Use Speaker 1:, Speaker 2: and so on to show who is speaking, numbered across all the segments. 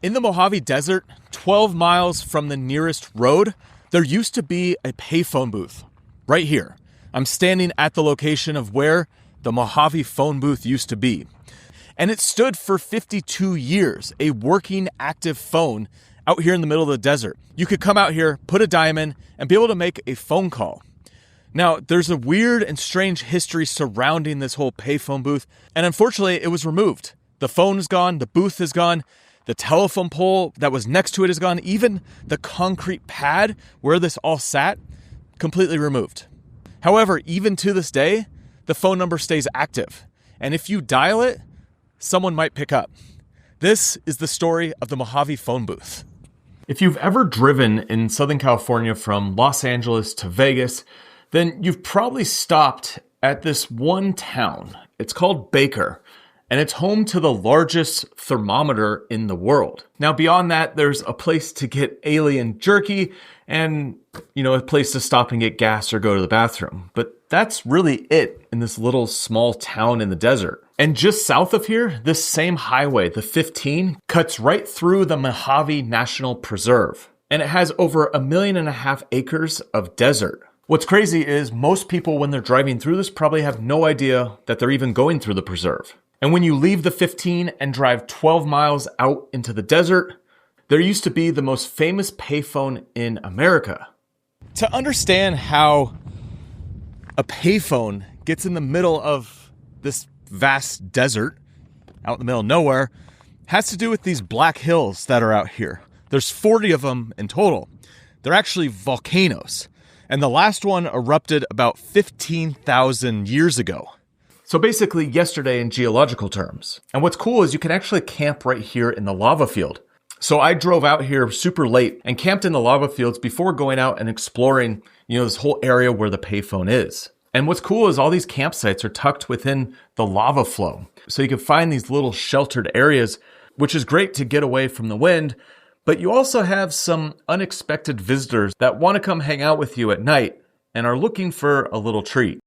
Speaker 1: In the Mojave Desert, 12 miles from the nearest road, there used to be a payphone booth right here. I'm standing at the location of where the Mojave Phone Booth used to be. And it stood for 52 years, a working active phone out here in the middle of the desert. You could come out here, put a dime in, and be able to make a phone call. Now, there's a weird and strange history surrounding this whole payphone booth, and unfortunately, it was removed. The phone is gone, the booth is gone, the telephone pole that was next to it is gone, even the concrete pad where this all sat, completely removed. However, even to this day, the phone number stays active, and if you dial it, someone might pick up. This is the story of the Mojave Phone Booth. If you've ever driven in Southern California from Los Angeles to Vegas, then you've probably stopped at this one town. It's called Baker, and it's home to the largest thermometer in the world. Now, beyond that, there's a place to get alien jerky and, a place to stop and get gas or go to the bathroom. But that's really it in this little small town in the desert. And just south of here, this same highway, the 15, cuts right through the Mojave National Preserve. And it has over 1.5 million acres of desert. What's crazy is most people, when they're driving through this, probably have no idea that they're even going through the preserve. And when you leave the 15 and drive 12 miles out into the desert, there used to be the most famous payphone in America. To understand how a payphone gets in the middle of this vast desert, out in the middle of nowhere, has to do with these black hills that are out here. There's 40 of them in total. They're actually volcanoes. And the last one erupted about 15,000 years ago. So basically yesterday in geological terms. And what's cool is you can actually camp right here in the lava field. So I drove out here super late and camped in the lava fields before going out and exploring, this whole area where the payphone is. And what's cool is all these campsites are tucked within the lava flow. So you can find these little sheltered areas, which is great to get away from the wind. But you also have some unexpected visitors that want to come hang out with you at night and are looking for a little treat.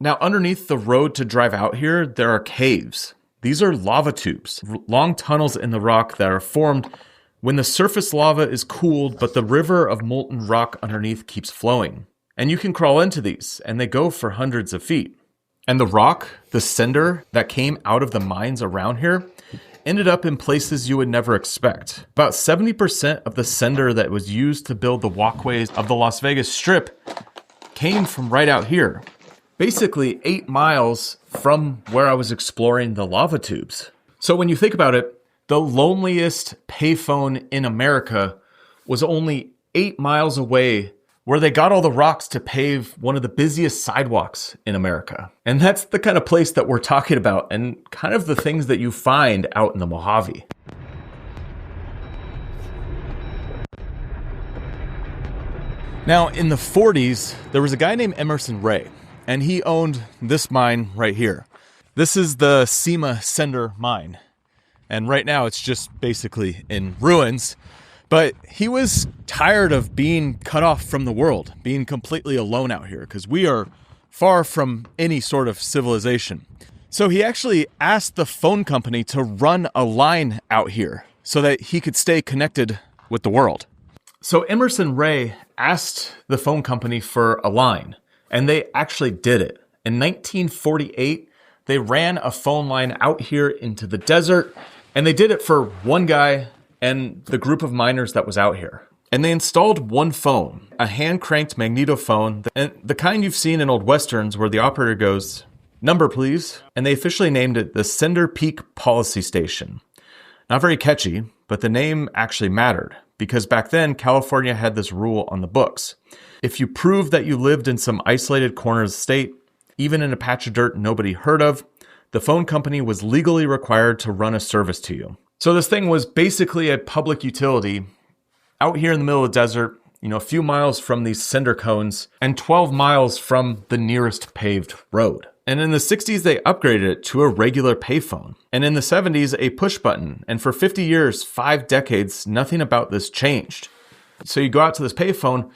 Speaker 1: Now, underneath the road to drive out here, there are caves. These are lava tubes, long tunnels in the rock that are formed when the surface lava is cooled, but the river of molten rock underneath keeps flowing. And you can crawl into these, and they go for hundreds of feet. And the rock, the cinder that came out of the mines around here, ended up in places you would never expect. About 70% of the cinder that was used to build the walkways of the Las Vegas Strip came from right out here. Basically 8 miles from where I was exploring the lava tubes. So when you think about it, the loneliest payphone in America was only 8 miles away, where they got all the rocks to pave one of the busiest sidewalks in America. And that's the kind of place that we're talking about and kind of the things that you find out in the Mojave. Now, in the 40s, there was a guy named Emerson Ray, and he owned this mine right here. This is the Cima Cinder Mine. And right now it's just basically in ruins. But he was tired of being cut off from the world, being completely alone out here, because we are far from any sort of civilization. So he actually asked the phone company to run a line out here so that he could stay connected with the world. So Emerson Ray asked the phone company for a line, and they actually did it. In 1948, they ran a phone line out here into the desert, and they did it for one guy and the group of miners that was out here. And they installed one phone, a hand-cranked magnetophone, and the kind you've seen in old westerns where the operator goes, "Number, please." And they officially named it the Cinder Peak Policy Station. Not very catchy, but the name actually mattered, because back then, California had this rule on the books. If you proved that you lived in some isolated corner of the state, even in a patch of dirt nobody heard of, the phone company was legally required to run a service to you. So this thing was basically a public utility out here in the middle of the desert, a few miles from these cinder cones and 12 miles from the nearest paved road. And in the 60s, they upgraded it to a regular payphone. And in the 70s, a push button. And for 50 years, 5 decades, nothing about this changed. So you go out to this payphone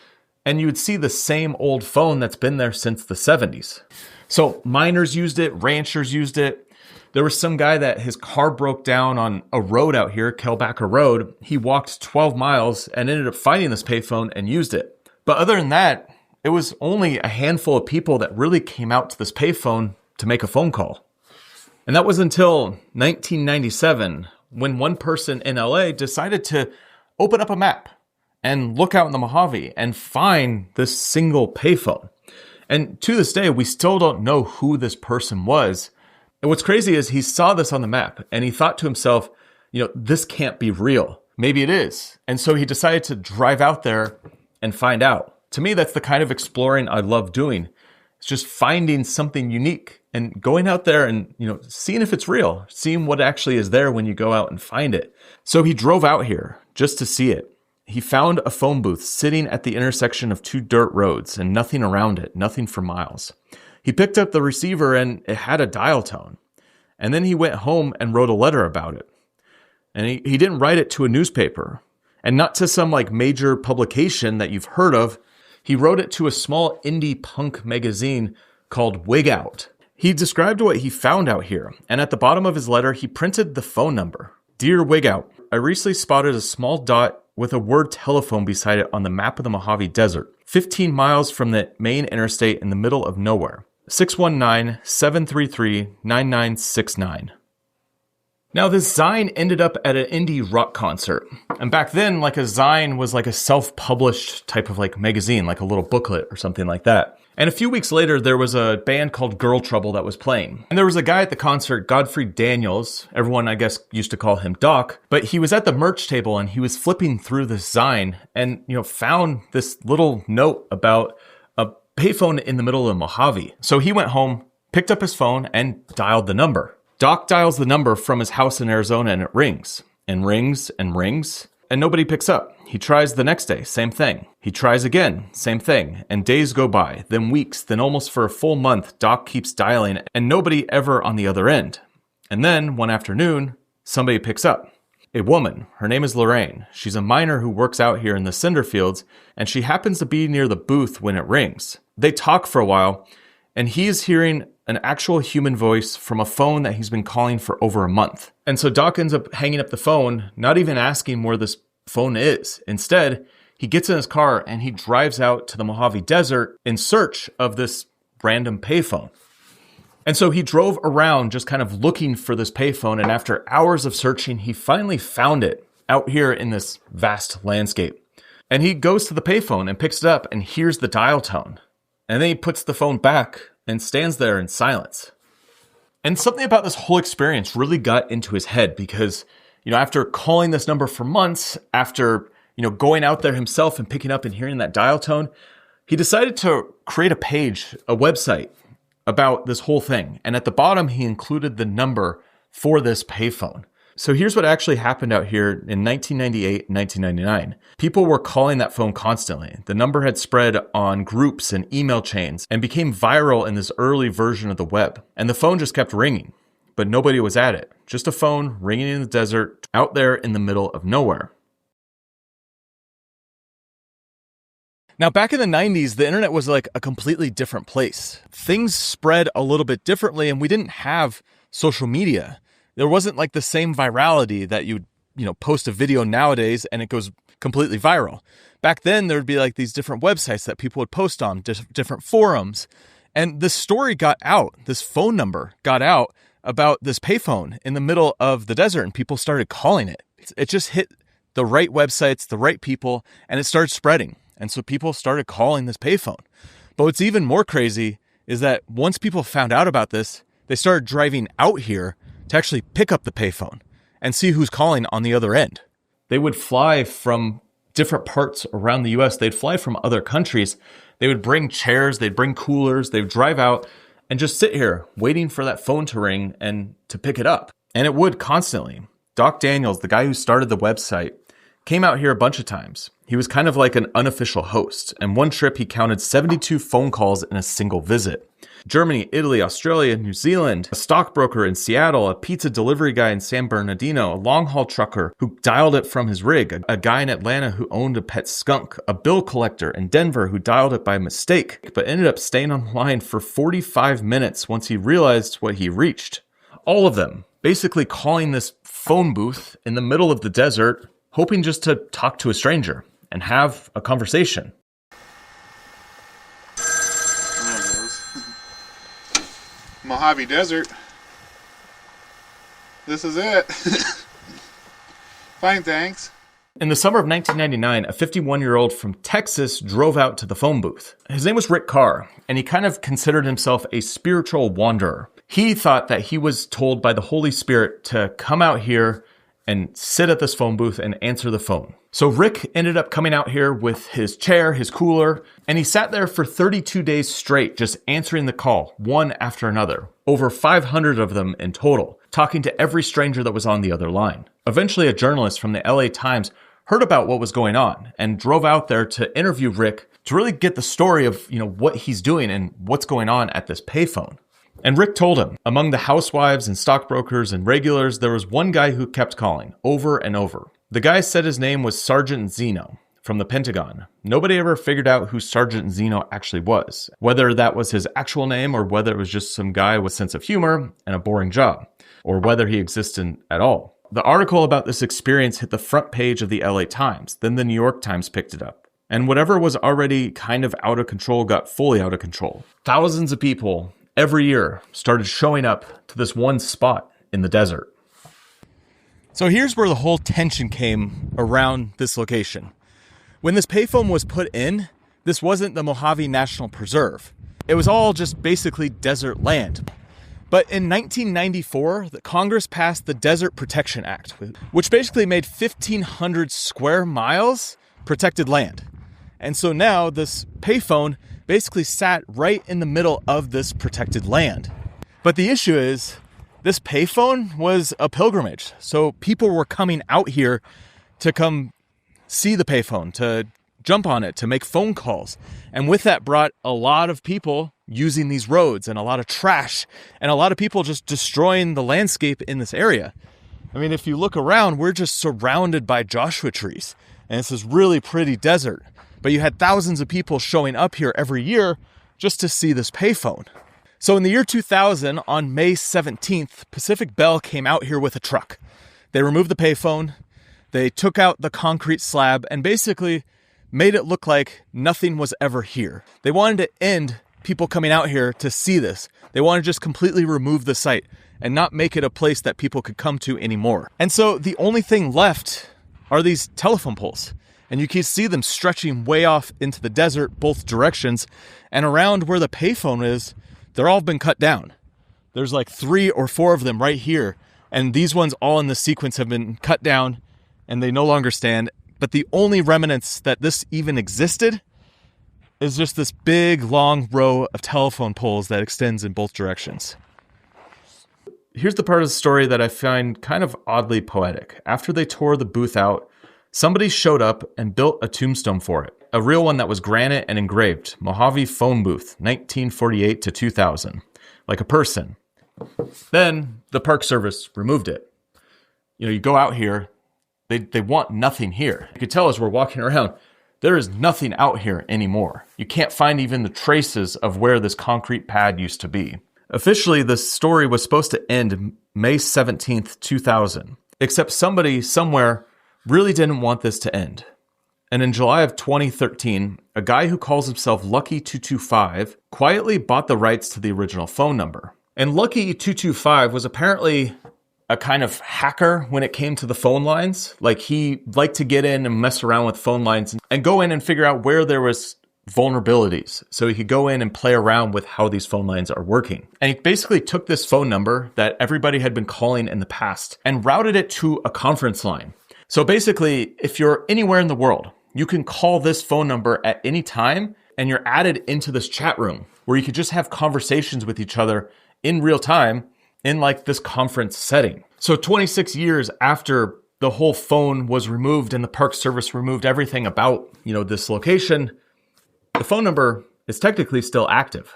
Speaker 1: and you would see the same old phone that's been there since the 70s. So miners used it, ranchers used it. There was some guy that his car broke down on a road out here, Kelbacker Road. He walked 12 miles and ended up finding this payphone and used it. But other than that, it was only a handful of people that really came out to this payphone to make a phone call. And that was until 1997, when one person in LA decided to open up a map and look out in the Mojave and find this single payphone. And to this day, we still don't know who this person was. And what's crazy is he saw this on the map and he thought to himself, this can't be real. Maybe it is. And so he decided to drive out there and find out. To me, that's the kind of exploring I love doing. It's just finding something unique and going out there and, seeing if it's real, seeing what actually is there when you go out and find it. So he drove out here just to see it. He found a phone booth sitting at the intersection of two dirt roads and nothing around it, nothing for miles. He picked up the receiver and it had a dial tone. And then he went home and wrote a letter about it. And he didn't write it to a newspaper and not to some major publication that you've heard of. He wrote it to a small indie punk magazine called Wig Out. He described what he found out here. And at the bottom of his letter, he printed the phone number. Dear Wig Out, I recently spotted a small dot with a word telephone beside it on the map of the Mojave Desert, 15 miles from the main interstate in the middle of nowhere. 619-733-9969. Now, this Zine ended up at an indie rock concert. And back then, a Zine was a self-published type of magazine, a little booklet or something like that. And a few weeks later, there was a band called Girl Trouble that was playing. And there was a guy at the concert, Godfrey Daniels. Everyone, I guess, used to call him Doc. But he was at the merch table and he was flipping through this Zine and, found this little note about a payphone in the middle of Mojave. So he went home, picked up his phone, and dialed the number. Doc dials the number from his house in Arizona and it rings and rings and rings and nobody picks up. He tries the next day, same thing. He tries again, same thing. And days go by, then weeks, then almost for a full month, Doc keeps dialing and nobody ever on the other end. And then one afternoon, somebody picks up. A woman, her name is Lorraine. She's a miner who works out here in the cinder fields and she happens to be near the booth when it rings. They talk for a while and he's hearing an actual human voice from a phone that he's been calling for over a month. And so Doc ends up hanging up the phone, not even asking where this phone is. Instead, he gets in his car and he drives out to the Mojave Desert in search of this random payphone. And so he drove around just kind of looking for this payphone. And after hours of searching, he finally found it out here in this vast landscape. And he goes to the payphone and picks it up and hears the dial tone. And then he puts the phone back and stands there in silence. And something about this whole experience really got into his head because, after calling this number for months, after, going out there himself and picking up and hearing that dial tone, he decided to create a page, a website about this whole thing. And at the bottom, he included the number for this payphone. So here's what actually happened out here in 1998 and 1999. People were calling that phone constantly. The number had spread on groups and email chains and became viral in this early version of the web. And the phone just kept ringing, but nobody was at it. Just a phone ringing in the desert out there in the middle of nowhere. Now, back in the 90s, the internet was a completely different place. Things spread a little bit differently and we didn't have social media. There wasn't the same virality that you'd, post a video nowadays and it goes completely viral. Back then, there would be these different websites that people would post on, different forums. And this story got out, this phone number got out about this payphone in the middle of the desert and people started calling it. It just hit the right websites, the right people, and it started spreading. And so people started calling this payphone. But what's even more crazy is that once people found out about this, they started driving out here to actually pick up the payphone and see who's calling on the other end. They would fly from different parts around the US. They'd fly from other countries. They would bring chairs, they'd bring coolers, they'd drive out and just sit here waiting for that phone to ring and to pick it up. And it would constantly. Doc Daniels, the guy who started the website, came out here a bunch of times. He was kind of like an unofficial host. And one trip he counted 72 phone calls in a single visit. Germany, Italy, Australia, New Zealand, a stockbroker in Seattle, a pizza delivery guy in San Bernardino, a long-haul trucker who dialed it from his rig, a guy in Atlanta who owned a pet skunk, a bill collector in Denver who dialed it by mistake, but ended up staying on the line for 45 minutes once he realized what he reached. All of them basically calling this phone booth in the middle of the desert, hoping just to talk to a stranger and have a conversation.
Speaker 2: There it goes. Mojave Desert. This is it. Fine, thanks.
Speaker 1: In the summer of 1999, a 51-year-old from Texas drove out to the phone booth. His name was Rick Karr, and he kind of considered himself a spiritual wanderer. He thought that he was told by the Holy Spirit to come out here and sit at this phone booth and answer the phone. So Rick ended up coming out here with his chair, his cooler, and he sat there for 32 days straight, just answering the call, one after another. Over 500 of them in total, talking to every stranger that was on the other line. Eventually, a journalist from the LA Times heard about what was going on and drove out there to interview Rick to really get the story of, what he's doing and what's going on at this payphone. And Rick told him, among the housewives and stockbrokers and regulars, there was one guy who kept calling over and over. The guy said his name was Sergeant Zeno from the Pentagon. Nobody ever figured out who Sergeant Zeno actually was, whether that was his actual name or whether it was just some guy with sense of humor and a boring job, or whether he existed at all. The article about this experience hit the front page of the LA Times, then the New York Times picked it up. And whatever was already kind of out of control got fully out of control. Thousands of people every year started showing up to this one spot in the desert. So here's where the whole tension came around this location. When this payphone was put in, this wasn't the Mojave National Preserve. It was all just basically desert land. But in 1994, the Congress passed the Desert Protection Act, which basically made 1,500 square miles protected land. And so now this payphone basically sat right in the middle of this protected land. But the issue is, this payphone was a pilgrimage. So people were coming out here to come see the payphone, to jump on it, to make phone calls. And with that brought a lot of people using these roads and a lot of trash and a lot of people just destroying the landscape in this area. I mean, if you look around, we're just surrounded by Joshua trees and it's this really pretty desert. But you had thousands of people showing up here every year just to see this payphone. So in the year 2000, on May 17th, Pacific Bell came out here with a truck. They removed the payphone, they took out the concrete slab, and basically made it look like nothing was ever here. They wanted to end people coming out here to see this. They wanted to just completely remove the site and not make it a place that people could come to anymore. And so the only thing left are these telephone poles. And you can see them stretching way off into the desert, both directions. And around where the payphone is, they're all been cut down. There's like 3 or 4 of them right here. And these ones all in the sequence have been cut down and they no longer stand. But the only remnants that this even existed is just this big, long row of telephone poles that extends in both directions. Here's the part of the story that I find kind of oddly poetic. After they tore the booth out, somebody showed up and built a tombstone for it. A real one that was granite and engraved. Mojave Phone Booth, 1948 to 2000. Like a person. Then the Park Service removed it. You go out here, they want nothing here. You could tell as we're walking around, there is nothing out here anymore. You can't find even the traces of where this concrete pad used to be. Officially, the story was supposed to end May 17th, 2000. Except somebody somewhere really didn't want this to end. And in July of 2013, a guy who calls himself Lucky225 quietly bought the rights to the original phone number. And Lucky225 was apparently a kind of hacker when it came to the phone lines. Like he liked to get in and mess around with phone lines and go in and figure out where there was vulnerabilities. So he could go in and play around with how these phone lines are working. And he basically took this phone number that everybody had been calling in the past and routed it to a conference line. So basically, if you're anywhere in the world, you can call this phone number at any time and you're added into this chat room where you could just have conversations with each other in real time in like this conference setting. So 26 years after the whole phone was removed and the Park Service removed everything about, this location, the phone number is technically still active.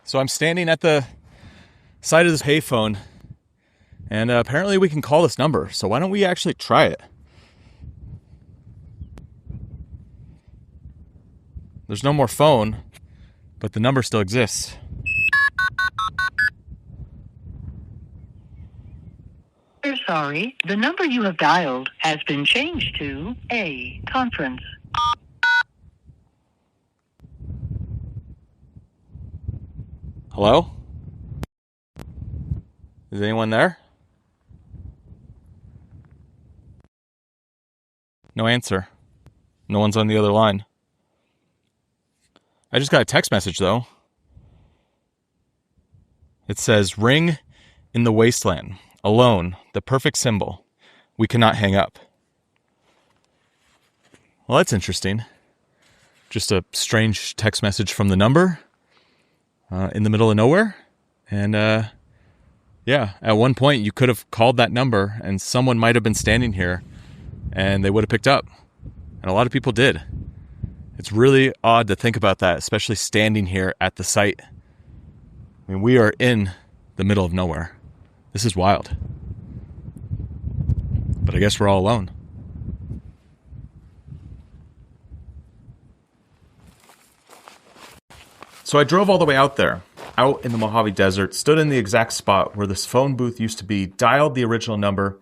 Speaker 1: So I'm standing at the side of this payphone. And apparently we can call this number. So why don't we actually try it? There's no more phone, but the number still exists.
Speaker 3: sorry, the number you have dialed has been changed to a conference.
Speaker 1: Hello? Is anyone there? No answer. No one's on the other line. I just got a text message though. It says, "Ring in the wasteland. Alone. The perfect symbol. We cannot hang up." Well, that's interesting. Just a strange text message from the number in the middle of nowhere. And yeah, at one point you could have called that number and someone might have been standing here and they would have picked up. And a lot of people did. It's really odd to think about that, especially standing here at the site. I mean, we are in the middle of nowhere. This is wild. But I guess we're all alone. So I drove all the way out there, out in the Mojave Desert, stood in the exact spot where this phone booth used to be, dialed the original number,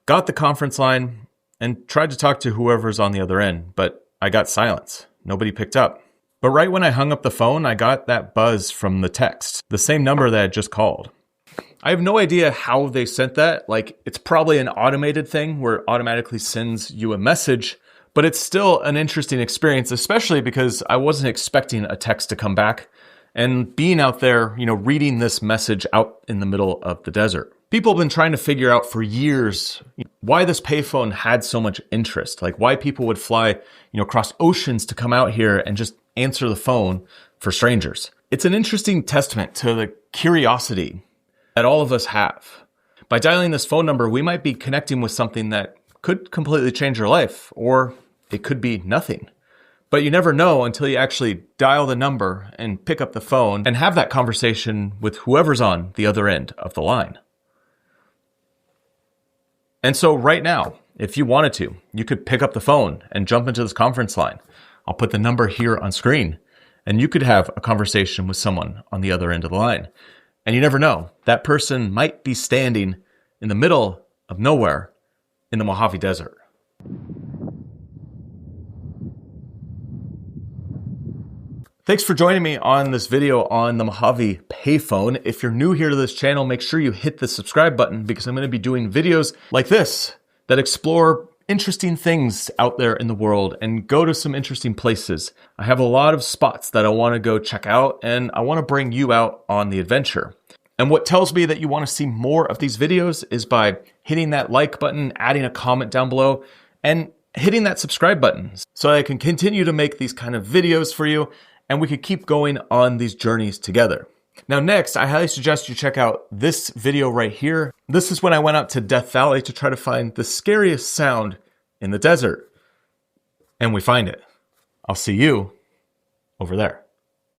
Speaker 1: got the conference line, and tried to talk to whoever's on the other end, but I got silence. Nobody picked up. But right when I hung up the phone, I got that buzz from the text, the same number that I just called. I have no idea how they sent that. Like, it's probably an automated thing where it automatically sends you a message, but it's still an interesting experience, especially because I wasn't expecting a text to come back and being out there, reading this message out in the middle of the desert. People have been trying to figure out for years why this payphone had so much interest, like why people would fly, across oceans to come out here and just answer the phone for strangers. It's an interesting testament to the curiosity that all of us have. By dialing this phone number, we might be connecting with something that could completely change your life, or it could be nothing. But you never know until you actually dial the number and pick up the phone and have that conversation with whoever's on the other end of the line. And so right now, if you wanted to, you could pick up the phone and jump into this conference line. I'll put the number here on screen, and you could have a conversation with someone on the other end of the line. And you never know, that person might be standing in the middle of nowhere in the Mojave Desert. Thanks for joining me on this video on the Mojave payphone. If you're new here to this channel, make sure you hit the subscribe button because I'm going to be doing videos like this that explore interesting things out there in the world and go to some interesting places. I have a lot of spots that I want to go check out, and I want to bring you out on the adventure. And what tells me that you want to see more of these videos is by hitting that like button, adding a comment down below, and hitting that subscribe button so I can continue to make these kind of videos for you and we could keep going on these journeys together. Now next, I highly suggest you check out this video right here. This is when I went out to Death Valley to try to find the scariest sound in the desert. And we find it. I'll see you over there.